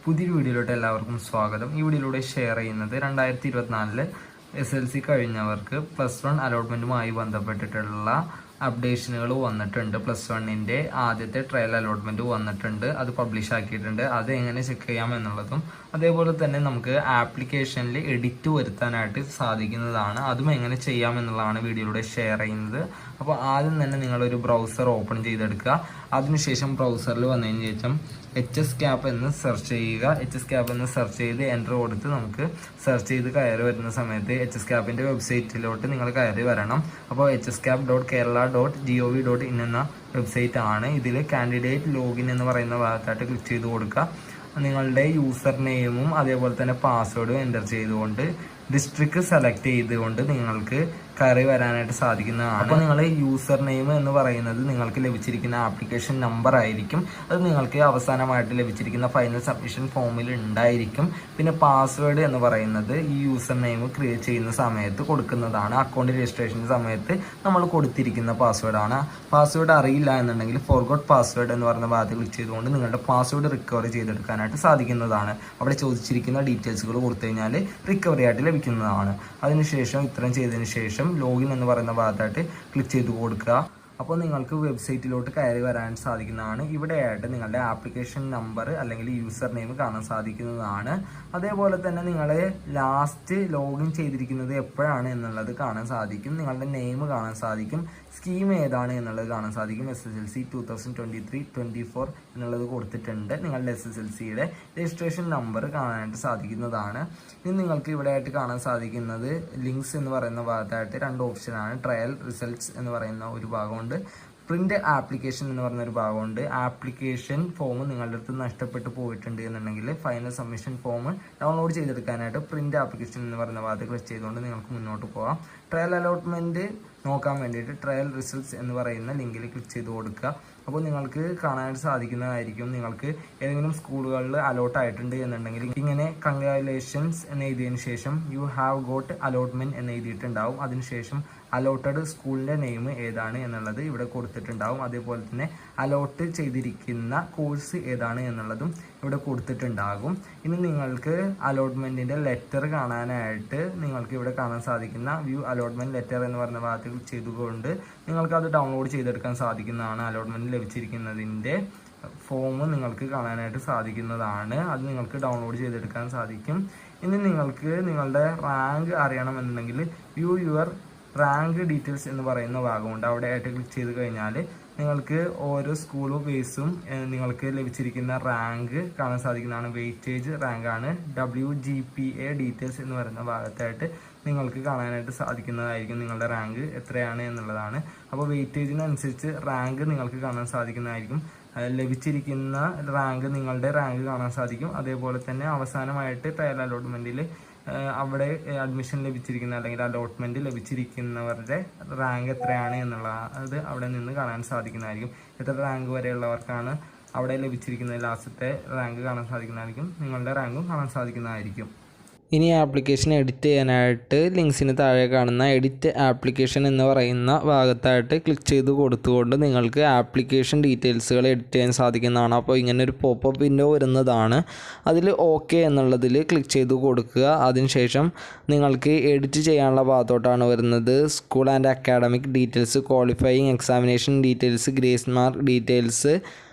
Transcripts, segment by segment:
പുതിയൊരു വീഡിയോയിലോട്ട് എല്ലാവർക്കും സ്വാഗതം. ഈ വീഡിയോയിലൂടെ ഷെയർ ചെയ്യുന്നത് 2024 SLC കഴിഞ്ഞവർക്ക് +1 അലോട്ട്മെൻറ്റുമായി ബന്ധപ്പെട്ടിട്ടുള്ള അപ്ഡേഷനുകൾ വന്നിട്ടുണ്ട്. +1ൻ്റെ ആദ്യത്തെ ട്രയൽ അലോട്ട്മെൻറ്റ് വന്നിട്ടുണ്ട്, അത് പബ്ലിഷ് ആക്കിയിട്ടുണ്ട്. അത് എങ്ങനെ ചെക്ക് ചെയ്യാം എന്നുള്ളതും അതേപോലെ തന്നെ നമുക്ക് ആപ്ലിക്കേഷനിൽ എഡിറ്റ് വരുത്താനായിട്ട് സാധിക്കുന്നതാണ്. അതും എങ്ങനെ ചെയ്യാം എന്നുള്ളതാണ് വീഡിയോയിലൂടെ ഷെയർ ചെയ്യുന്നത്. അപ്പോൾ ആദ്യം തന്നെ നിങ്ങളൊരു ബ്രൗസർ ഓപ്പൺ ചെയ്തെടുക്കുക. അതിനുശേഷം ബ്രൗസറിൽ വന്നതിന് ശേഷം HSCAP എന്ന് സെർച്ച് ചെയ്യുക. HSCAP എന്ന് സെർച്ച് ചെയ്ത് എൻ്റർ കൊടുത്ത് നമുക്ക് സെർച്ച് ചെയ്ത് കയറി വരുന്ന സമയത്ത് HSCAPൻ്റെ വെബ്സൈറ്റിലോട്ട് നിങ്ങൾ കയറി വരണം. അപ്പോൾ hscap.kerala.gov.in എന്ന വെബ്സൈറ്റ് ആണ്. ഇതിൽ കാൻഡിഡേറ്റ് ലോഗിൻ എന്ന് പറയുന്ന ഭാഗത്തായിട്ട് ക്ലിക്ക് ചെയ്ത് കൊടുക്കുക. നിങ്ങളുടെ യൂസർ നെയിമും അതേപോലെ തന്നെ പാസ്വേഡും എൻ്റർ ചെയ്തുകൊണ്ട് ഡിസ്ട്രിക്ട് സെലക്ട് ചെയ്തുകൊണ്ട് നിങ്ങൾക്ക് കയറി വരാനായിട്ട് സാധിക്കുന്നതാണ്. അപ്പോൾ നിങ്ങളുടെ യൂസർ നെയിം എന്ന് പറയുന്നത് നിങ്ങൾക്ക് ലഭിച്ചിരിക്കുന്ന ആപ്ലിക്കേഷൻ നമ്പർ ആയിരിക്കും. അത് നിങ്ങൾക്ക് അവസാനമായിട്ട് ലഭിച്ചിരിക്കുന്ന ഫൈനൽ സബ്മിഷൻ ഫോമിൽ ഉണ്ടായിരിക്കും. പിന്നെ പാസ്വേഡ് എന്ന് പറയുന്നത് ഈ യൂസർ നെയിം ക്രിയേറ്റ് ചെയ്യുന്ന സമയത്ത് കൊടുക്കുന്നതാണ്. അക്കൗണ്ട് രജിസ്ട്രേഷൻ സമയത്ത് നമ്മൾ കൊടുത്തിരിക്കുന്ന പാസ്വേഡാണ്. പാസ്വേഡ് അറിയില്ല എന്നുണ്ടെങ്കിൽ ഫോർഗോട്ട് പാസ്വേഡ് എന്ന് പറയുന്ന ഭാഗത്ത് ക്ലിക്ക് ചെയ്തുകൊണ്ട് നിങ്ങളുടെ പാസ്വേഡ് റിക്കവർ ചെയ്തെടുക്കാനായിട്ട് സാധിക്കുന്നതാണ്. അവിടെ ചോദിച്ചിരിക്കുന്ന ഡീറ്റെയിൽസുകൾ കൊടുത്തു കഴിഞ്ഞാൽ റിക്കവറി ആയിട്ട് ലഭിക്കുന്നതാണ്. അതിനുശേഷം ഇത്രയും ചെയ്തതിന് ശേഷം ലോഗിൻ എന്ന് പറയുന്ന ഭാഗത്തായിട്ട് ക്ലിക്ക് ചെയ്ത് കൊടുക്കുക. അപ്പോൾ നിങ്ങൾക്ക് വെബ്സൈറ്റിലോട്ട് കയറി വരാൻ സാധിക്കുന്നതാണ്. ഇവിടെയായിട്ട് നിങ്ങളുടെ ആപ്ലിക്കേഷൻ നമ്പർ അല്ലെങ്കിൽ യൂസർ നെയിം കാണാൻ സാധിക്കുന്നതാണ്. അതേപോലെ തന്നെ നിങ്ങളെ ലാസ്റ്റ് ലോഗിൻ ചെയ്തിരിക്കുന്നത് എപ്പോഴാണ് എന്നുള്ളത് കാണാൻ സാധിക്കും. നിങ്ങളുടെ നെയിം കാണാൻ സാധിക്കും. സ്കീം ഏതാണ് എന്നുള്ളത് കാണാൻ സാധിക്കും. SSLC 2023-24 എന്നുള്ളത് കൊടുത്തിട്ടുണ്ട്. നിങ്ങളുടെ SSLCയുടെ രജിസ്ട്രേഷൻ നമ്പർ കാണാനായിട്ട് സാധിക്കുന്നതാണ്. ഇനി നിങ്ങൾക്ക് ഇവിടെയായിട്ട് കാണാൻ സാധിക്കുന്നത് ലിങ്ക്സ് എന്ന് പറയുന്ന ഭാഗത്തായിട്ട് രണ്ട് ഓപ്ഷനാണ്. ട്രയൽ റിസൾട്ട്സ് എന്ന് പറയുന്ന ഒരു ഭാഗമുണ്ട്, പ്രിന്റ് ആപ്ലിക്കേഷൻ എന്ന് പറയുന്ന ഒരു ഭാഗമുണ്ട്. ആപ്ലിക്കേഷൻ ഫോം നിങ്ങളുടെ അടുത്ത് നഷ്ടപ്പെട്ടു പോയിട്ടുണ്ട് എന്നുണ്ടെങ്കിൽ ഫൈനൽ സബ്മിഷൻ ഫോം ഡൗൺലോഡ് ചെയ്തെടുക്കാനായിട്ട് പ്രിന്റ് ആപ്ലിക്കേഷൻ എന്ന് പറയുന്ന ഭാഗത്ത് ക്ലിക്ക് ചെയ്തുകൊണ്ട് നിങ്ങൾക്ക് മുന്നോട്ട് പോകാം. ട്രയൽ അലോട്ട്മെന്റ് നോക്കാൻ വേണ്ടിയിട്ട് ട്രയൽ റിസൾട്ട്സ് എന്ന് പറയുന്ന ലിങ്കിൽ ക്ലിക്ക് ചെയ്ത് കൊടുക്കുക. അപ്പോൾ നിങ്ങൾക്ക് കാണാനായിട്ട് സാധിക്കുന്നതായിരിക്കും. നിങ്ങൾക്ക് ഏതെങ്കിലും സ്കൂളുകളിൽ അലോട്ട് ആയിട്ടുണ്ട് എന്നുണ്ടെങ്കിൽ ഇങ്ങനെ കൺഗ്രാജുലേഷൻസ് എന്ന് എഴുതിയതിന് ശേഷം യു ഹാവ് ഗോട്ട് അലോട്ട്മെന്റ് എന്ന് എഴുതിയിട്ടുണ്ടാവും. അതിനുശേഷം അലോട്ടഡ് സ്കൂളിൻ്റെ നെയിം ഏതാണ് എന്നുള്ളത് ഇവിടെ കൊടുത്തിട്ടുണ്ടാവും. അതേപോലെ തന്നെ അലോട്ട് ചെയ്തിരിക്കുന്ന കോഴ്സ് ഏതാണ് എന്നുള്ളതും ഇവിടെ കൊടുത്തിട്ടുണ്ടാകും. ഇനി നിങ്ങൾക്ക് അലോട്ട്മെൻറ്റിൻ്റെ ലെറ്റർ കാണാനായിട്ട് നിങ്ങൾക്ക് ഇവിടെ കാണാൻ സാധിക്കുന്ന വ്യൂ അലോട്ട്മെൻറ്റ് ലെറ്റർ എന്ന് പറയുന്ന ഭാഗത്ത് ചെയ്തുകൊണ്ട് നിങ്ങൾക്ക് അത് ഡൗൺലോഡ് ചെയ്തെടുക്കാൻ സാധിക്കുന്നതാണ്. അലോട്ട്മെൻറ്റ് ലഭിച്ചിരിക്കുന്നതിൻ്റെ ഫോം നിങ്ങൾക്ക് കാണാനായിട്ട് സാധിക്കുന്നതാണ്. അത് നിങ്ങൾക്ക് ഡൗൺലോഡ് ചെയ്തെടുക്കാൻ സാധിക്കും. ഇനി നിങ്ങൾക്ക് നിങ്ങളുടെ റാങ്ക് അറിയണമെന്നുണ്ടെങ്കിൽ വ്യൂ യുവർ റാങ്ക് ഡീറ്റെയിൽസ് എന്ന് പറയുന്ന ഭാഗമുണ്ട്. അവിടെ ആയിട്ട് ക്ലിക്ക് ചെയ്ത് കഴിഞ്ഞാൽ നിങ്ങൾക്ക് ഓരോ സ്കൂൾ ബേസും നിങ്ങൾക്ക് ലഭിച്ചിരിക്കുന്ന റാങ്ക് കാണാൻ സാധിക്കുന്നതാണ്. വെയിറ്റേജ് റാങ്കാണ്. WGPA ഡീറ്റെയിൽസ് എന്ന് പറയുന്ന ഭാഗത്തായിട്ട് നിങ്ങൾക്ക് കാണാനായിട്ട് സാധിക്കുന്നതായിരിക്കും. നിങ്ങളുടെ റാങ്ക് എത്രയാണ് എന്നുള്ളതാണ്. അപ്പോൾ വെയിറ്റേജിനനുസരിച്ച് റാങ്ക് നിങ്ങൾക്ക് കാണാൻ സാധിക്കുന്നതായിരിക്കും. ലഭിച്ചിരിക്കുന്ന റാങ്ക് നിങ്ങളുടെ റാങ്ക് കാണാൻ സാധിക്കും. അതേപോലെ തന്നെ അവസാനമായിട്ട് ട്രയൽ അലോട്ട്മെൻറ്റിൽ അവിടെ അഡ്മിഷൻ ലഭിച്ചിരിക്കുന്ന അല്ലെങ്കിൽ അലോട്ട്മെൻറ്റ് ലഭിച്ചിരിക്കുന്നവരുടെ റാങ്ക് എത്രയാണ് എന്നുള്ളത് അവിടെ നിന്ന് കാണാൻ സാധിക്കുന്നതായിരിക്കും. എത്ര റാങ്ക് വരെയുള്ളവർക്കാണ് അവിടെ ലഭിച്ചിരിക്കുന്നത് ലാസ്റ്റത്തെ റാങ്ക് കാണാൻ സാധിക്കുന്നതായിരിക്കും. നിങ്ങളുടെ റാങ്കും കാണാൻ സാധിക്കുന്നതായിരിക്കും. ഇനി ആപ്ലിക്കേഷൻ എഡിറ്റ് ചെയ്യാനായിട്ട് ലിങ്ക്സിന് താഴെ കാണുന്ന എഡിറ്റ് ആപ്ലിക്കേഷൻ എന്ന് പറയുന്ന ഭാഗത്തായിട്ട് ക്ലിക്ക് ചെയ്ത് കൊടുത്തുകൊണ്ട് നിങ്ങൾക്ക് ആപ്ലിക്കേഷൻ ഡീറ്റെയിൽസുകൾ എഡിറ്റ് ചെയ്യാൻ സാധിക്കുന്നതാണ്. അപ്പോൾ ഇങ്ങനെ ഒരു പോപ്പപ്പ് വിൻഡോ വരുന്നതാണ്. അതിൽ ഓക്കെ എന്നുള്ളതിൽ ക്ലിക്ക് ചെയ്ത് കൊടുക്കുക. അതിനുശേഷം നിങ്ങൾക്ക് എഡിറ്റ് ചെയ്യാനുള്ള ഭാഗത്തോട്ടാണ് വരുന്നത്. School and academic details, qualifying examination details, grace mark details,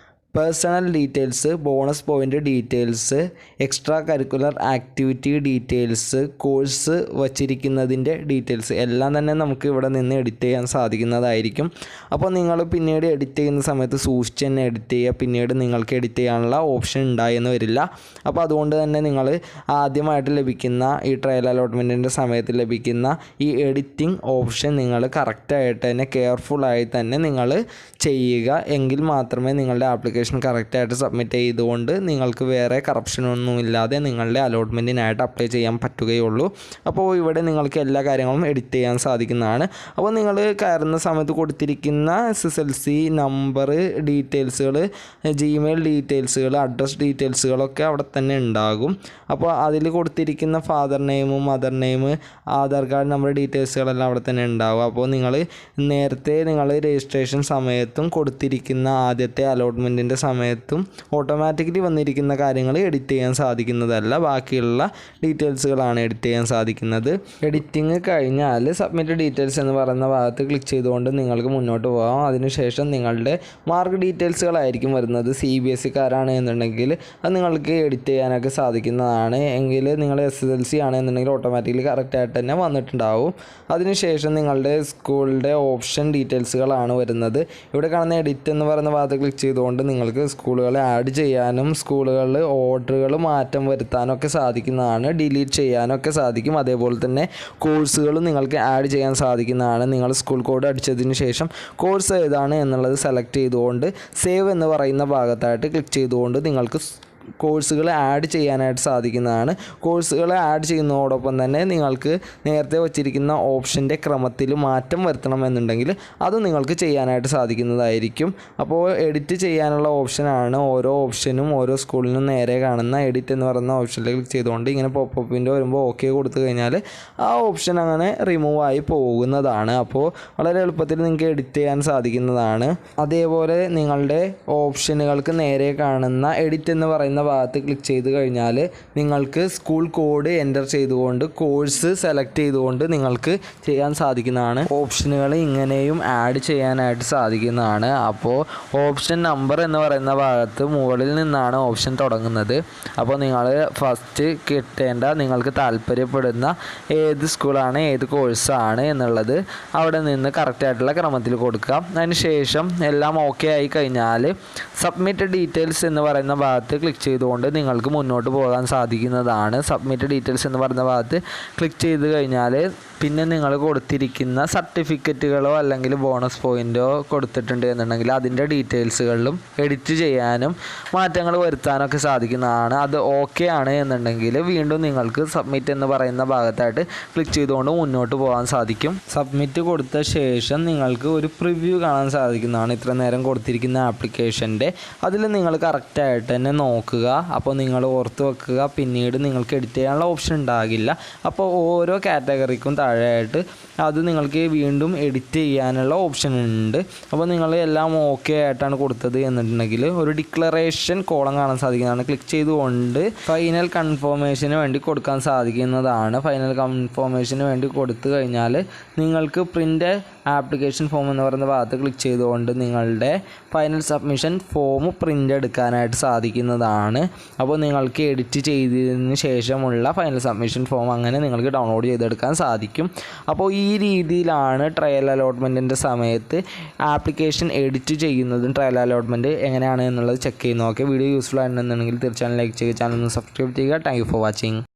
personal details, bonus point details, extra curricular activity details, course വച്ചിരിക്കുന്നതിൻ്റെ ഡീറ്റെയിൽസ് എല്ലാം തന്നെ നമുക്ക് ഇവിടെ നിന്ന് എഡിറ്റ് ചെയ്യാൻ സാധിക്കുന്നതായിരിക്കും. അപ്പോൾ നിങ്ങൾ പിന്നീട് എഡിറ്റ് ചെയ്യുന്ന സമയത്ത് സൂക്ഷിച്ച് തന്നെ എഡിറ്റ് ചെയ്യുക. പിന്നീട് നിങ്ങൾക്ക് എഡിറ്റ് ചെയ്യാനുള്ള ഓപ്ഷൻ ഉണ്ടായെന്ന് വരില്ല. അപ്പോൾ അതുകൊണ്ട് തന്നെ നിങ്ങൾ ആദ്യമായിട്ട് ലഭിക്കുന്ന ഈ ട്രയൽ അലോട്ട്മെൻറ്റിൻ്റെ സമയത്ത് ലഭിക്കുന്ന ഈ എഡിറ്റിംഗ് ഓപ്ഷൻ നിങ്ങൾ കറക്റ്റായിട്ട് തന്നെ കെയർഫുള്ളായി തന്നെ നിങ്ങൾ ചെയ്യുക. എങ്കിൽ മാത്രമേ നിങ്ങളുടെ ആപ്ലിക്കേഷൻ കറക്റ്റായിട്ട് സബ്മിറ്റ് ചെയ്തുകൊണ്ട് നിങ്ങൾക്ക് വേറെ കറപ്ഷനൊന്നുമില്ലാതെ നിങ്ങളുടെ അലോട്ട്മെൻറ്റിനായിട്ട് അപ്ലൈ ചെയ്യാൻ പറ്റുകയുള്ളൂ. അപ്പോൾ ഇവിടെ നിങ്ങൾക്ക് എല്ലാ കാര്യങ്ങളും എഡിറ്റ് ചെയ്യാൻ സാധിക്കുന്നതാണ്. അപ്പോൾ നിങ്ങൾ കയറുന്ന സമയത്ത് കൊടുത്തിരിക്കുന്ന SSLC നമ്പർ ഡീറ്റെയിൽസുകൾ, ജിമെയിൽ ഡീറ്റെയിൽസുകൾ, അഡ്രസ് ഡീറ്റെയിൽസുകളൊക്കെ അവിടെ തന്നെ ഉണ്ടാകും. അപ്പോൾ അതിൽ കൊടുത്തിരിക്കുന്ന ഫാദർ നെയിമും mother name, Aadhaar card number ഡീറ്റെയിൽസുകളെല്ലാം അവിടെ തന്നെ ഉണ്ടാകും. അപ്പോൾ നിങ്ങൾ നേരത്തെ നിങ്ങൾ രജിസ്ട്രേഷൻ സമയത്തും കൊടുത്തിരിക്കുന്ന ആദ്യത്തെ അലോട്ട്മെൻറ്റിൻ്റെ ചെയ്യുന്നതിൻ്റെ സമയത്തും ഓട്ടോമാറ്റിക്കലി വന്നിരിക്കുന്ന കാര്യങ്ങൾ എഡിറ്റ് ചെയ്യാൻ സാധിക്കുന്നതല്ല, ബാക്കിയുള്ള ഡീറ്റെയിൽസുകളാണ് എഡിറ്റ് ചെയ്യാൻ സാധിക്കുന്നത്. എഡിറ്റിംഗ് കഴിഞ്ഞാൽ സബ്മിറ്റ് ഡീറ്റെയിൽസ് എന്ന് പറയുന്ന ഭാഗത്ത് ക്ലിക്ക് ചെയ്തുകൊണ്ട് നിങ്ങൾക്ക് മുന്നോട്ട് പോകാം. അതിനുശേഷം നിങ്ങളുടെ മാർക്ക് ഡീറ്റെയിൽസുകളായിരിക്കും വരുന്നത്. CBSE-കാരാണ് എന്നുണ്ടെങ്കിൽ അത് നിങ്ങൾക്ക് എഡിറ്റ് ചെയ്യാനൊക്കെ സാധിക്കുന്നതാണ്. എങ്കിൽ നിങ്ങൾ SSLC ആണെന്നുണ്ടെങ്കിൽ ഓട്ടോമാറ്റിക്കലി കറക്റ്റായിട്ട് തന്നെ വന്നിട്ടുണ്ടാവും. അതിനുശേഷം നിങ്ങളുടെ സ്കൂളിൻ്റെ ഓപ്ഷൻ ഡീറ്റെയിൽസുകളാണ് വരുന്നത്. ഇവിടെ കാണുന്ന എഡിറ്റ് എന്ന് പറയുന്ന ഭാഗത്ത് ക്ലിക്ക് ചെയ്തുകൊണ്ട് നിങ്ങൾക്ക് സ്കൂളുകൾ ആഡ് ചെയ്യാനും സ്കൂളുകളിൽ ഓർഡറുകൾ മാറ്റം വരുത്താനൊക്കെ സാധിക്കുന്നതാണ്. ഡിലീറ്റ് ചെയ്യാനൊക്കെ സാധിക്കും. അതേപോലെ തന്നെ കോഴ്സുകളും നിങ്ങൾക്ക് ആഡ് ചെയ്യാൻ സാധിക്കുന്നതാണ്. നിങ്ങൾ സ്കൂൾ കോഡ് അടിച്ചതിന് ശേഷം കോഴ്സ് ഏതാണ് എന്നുള്ളത് സെലക്ട് ചെയ്തുകൊണ്ട് സേവ് എന്ന് പറയുന്ന ഭാഗത്തായിട്ട് ക്ലിക്ക് ചെയ്തുകൊണ്ട് നിങ്ങൾക്ക് കോഴ്സുകൾ ആഡ് ചെയ്യാനായിട്ട് സാധിക്കുന്നതാണ്. കോഴ്സുകൾ ആഡ് ചെയ്യുന്നതോടൊപ്പം തന്നെ നിങ്ങൾക്ക് നേരത്തെ വച്ചിരിക്കുന്ന ഓപ്ഷൻ്റെ ക്രമത്തിൽ മാറ്റം വരുത്തണമെന്നുണ്ടെങ്കിൽ അത് നിങ്ങൾക്ക് ചെയ്യാനായിട്ട് സാധിക്കുന്നതായിരിക്കും. അപ്പോൾ എഡിറ്റ് ചെയ്യാനുള്ള ഓപ്ഷനാണ്. ഓരോ ഓപ്ഷനും ഓരോ സ്കൂളിനും നേരെ കാണുന്ന എഡിറ്റ് എന്ന് പറയുന്ന ഓപ്ഷനിൽ ക്ലിക്ക് ചെയ്തുകൊണ്ട് ഇങ്ങനെ പോപ്പ് വിൻഡോ വരുമ്പോൾ ഓക്കെ കൊടുത്തു കഴിഞ്ഞാൽ ആ ഓപ്ഷൻ അങ്ങനെ റിമൂവ് ആയി പോകുന്നതാണ്. അപ്പോൾ വളരെ എളുപ്പത്തിൽ നിങ്ങൾക്ക് എഡിറ്റ് ചെയ്യാൻ സാധിക്കുന്നതാണ്. അതേപോലെ നിങ്ങളുടെ ഓപ്ഷനുകൾക്ക് നേരെ കാണുന്ന എഡിറ്റ് എന്ന് പറയുന്ന ഭാഗത്ത് ക്ലിക്ക് ചെയ്ത് കഴിഞ്ഞാൽ നിങ്ങൾക്ക് സ്കൂൾ കോഡ് എൻ്റർ ചെയ്തുകൊണ്ട് കോഴ്സ് സെലക്ട് ചെയ്തുകൊണ്ട് നിങ്ങൾക്ക് ചെയ്യാൻ സാധിക്കുന്നതാണ്. ഓപ്ഷനുകൾ ഇങ്ങനെയും ആഡ് ചെയ്യാനായിട്ട് സാധിക്കുന്നതാണ്. അപ്പോൾ ഓപ്ഷൻ നമ്പർ എന്ന് പറയുന്ന ഭാഗത്ത് മുകളിൽ നിന്നാണ് ഓപ്ഷൻ തുടങ്ങുന്നത്. അപ്പോൾ നിങ്ങൾ ഫസ്റ്റ് കിട്ടേണ്ട നിങ്ങൾക്ക് താല്പര്യപ്പെടുന്ന ഏത് സ്കൂളാണ് ഏത് കോഴ്സാണ് എന്നുള്ളത് അവിടെ നിന്ന് കറക്റ്റായിട്ടുള്ള ക്രമത്തിൽ കൊടുക്കാം. അതിനുശേഷം എല്ലാം ഓക്കെ ആയി കഴിഞ്ഞാൽ സബ്മിറ്റ് ഡീറ്റെയിൽസ് എന്ന് പറയുന്ന ഭാഗത്ത് ക്ലിക്ക് ചെയ്തുകൊണ്ട് നിങ്ങൾക്ക് മുന്നോട്ട് പോകാൻ സാധിക്കുന്നതാണ്. സബ്മിറ്റ് ഡീറ്റെയിൽസ് എന്ന് പറയുന്ന ഭാഗത്ത് ക്ലിക്ക് ചെയ്ത് കഴിഞ്ഞാൽ പിന്നെ നിങ്ങൾ കൊടുത്തിരിക്കുന്ന സർട്ടിഫിക്കറ്റുകളോ അല്ലെങ്കിൽ ബോണസ് പോയിൻ്റോ കൊടുത്തിട്ടുണ്ട് എന്നുണ്ടെങ്കിൽ അതിൻ്റെ ഡീറ്റെയിൽസുകളിലും എഡിറ്റ് ചെയ്യാനും മാറ്റങ്ങൾ വരുത്താനൊക്കെ സാധിക്കുന്നതാണ്. അത് ഓക്കെ ആണ് എന്നുണ്ടെങ്കിൽ വീണ്ടും നിങ്ങൾക്ക് സബ്മിറ്റ് എന്ന് പറയുന്ന ഭാഗത്തായിട്ട് ക്ലിക്ക് ചെയ്തുകൊണ്ട് മുന്നോട്ട് പോകാൻ സാധിക്കും. സബ്മിറ്റ് കൊടുത്ത ശേഷം നിങ്ങൾക്ക് ഒരു പ്രിവ്യൂ കാണാൻ സാധിക്കുന്നതാണ്. ഇത്ര നേരം കൊടുത്തിരിക്കുന്ന ആപ്ലിക്കേഷൻ്റെ അതിൽ നിങ്ങൾ കറക്റ്റായിട്ട് തന്നെ നോക്കുക. അപ്പോൾ നിങ്ങൾ ഓർത്ത് വെക്കുക, പിന്നീട് നിങ്ങൾക്ക് എഡിറ്റ് ചെയ്യാനുള്ള ഓപ്ഷൻ ഉണ്ടാകില്ല. അപ്പോൾ ഓരോ കാറ്റഗറിക്കും താഴെയായിട്ട് അത് നിങ്ങൾക്ക് വീണ്ടും എഡിറ്റ് ചെയ്യാനുള്ള ഓപ്ഷൻ ഉണ്ട്. അപ്പോൾ നിങ്ങൾ എല്ലാം ഓക്കെ ആയിട്ടാണ് കൊടുത്തത് എന്നുണ്ടെങ്കിൽ ഒരു ഡിക്ലറേഷൻ കോളം കാണാൻ സാധിക്കുന്നതാണ്. ക്ലിക്ക് ചെയ്തുകൊണ്ട് ഫൈനൽ കൺഫർമേഷന് വേണ്ടി കൊടുക്കാൻ സാധിക്കുന്നതാണ്. ഫൈനൽ കൺഫർമേഷന് വേണ്ടി കൊടുത്തു കഴിഞ്ഞാൽ നിങ്ങൾക്ക് പ്രിൻ്റ് ആപ്ലിക്കേഷൻ ഫോം എന്ന് പറയുന്ന ഭാഗത്ത് ക്ലിക്ക് ചെയ്തുകൊണ്ട് നിങ്ങളുടെ ഫൈനൽ സബ്മിഷൻ ഫോം പ്രിൻ്റ് എടുക്കാനായിട്ട് സാധിക്കുന്നതാണ്. അപ്പോൾ നിങ്ങൾക്ക് എഡിറ്റ് ചെയ്തതിന് ശേഷമുള്ള ഫൈനൽ സബ്മിഷൻ ഫോം അങ്ങനെ നിങ്ങൾക്ക് ഡൗൺലോഡ് ചെയ്തെടുക്കാൻ സാധിക്കും. അപ്പോൾ ഈ രീതിയിലാണ് ട്രയൽ അലോട്ട്മെൻറ്റിൻ്റെ സമയത്ത് ആപ്ലിക്കേഷൻ എഡിറ്റ് ചെയ്യുന്നതും ട്രയൽ അലോട്ട്മെൻറ്റ് എങ്ങനെയാണ് എന്നുള്ളത് ചെക്ക് ചെയ്യുന്നു. ഓക്കെ, വീഡിയോ യൂസ്ഫുൾ ആയിട്ടുണ്ടെന്നുണ്ടെങ്കിൽ തീർച്ചയായും ലൈക്ക് ചെയ്യുക, ചാനൽ ഒന്ന് സബ്സ്ക്രൈബ് ചെയ്യുക. Thank you for watching.